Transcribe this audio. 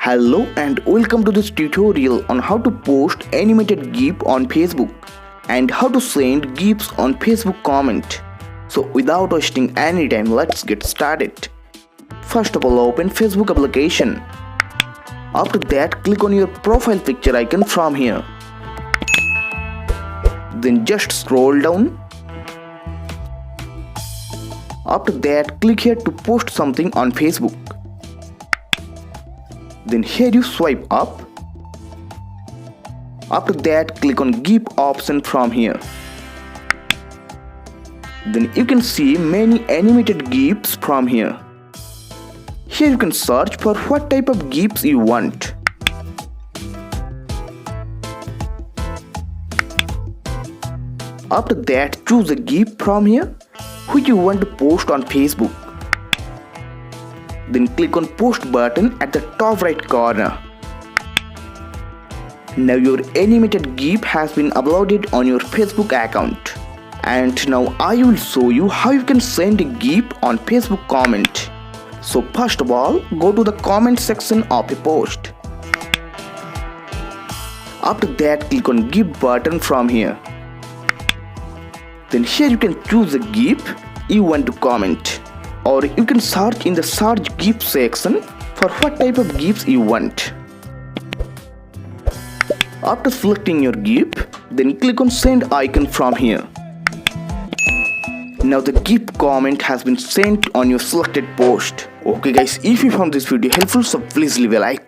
Hello and welcome to this tutorial on how to post animated GIF on Facebook and how to send GIFs on Facebook comment. So without wasting any time, let's get started. First of all, open Facebook application. After that, click on your profile picture icon from here. Then just scroll down. After that, click here to post something on Facebook. Then here you swipe up. After that, click on GIF option from here. Then you can see many animated GIFs from here. Here you can search for what type of GIFs you want. After that, choose a GIF from here which you want to post on Facebook. Then click on post button at the top right corner. Now your animated GIF has been uploaded on your Facebook account. And now I will show you how you can send a GIF on Facebook comment. So first of all, go to the comment section of a post. After that, click on GIF button from here. Then here you can choose the GIF you want to comment. Or you can search in the search GIF section for what type of GIFs you want. After selecting your GIF, then click on send icon from here. Now the GIF comment has been sent on your selected post. Okay guys, if you found this video helpful, so please leave a like.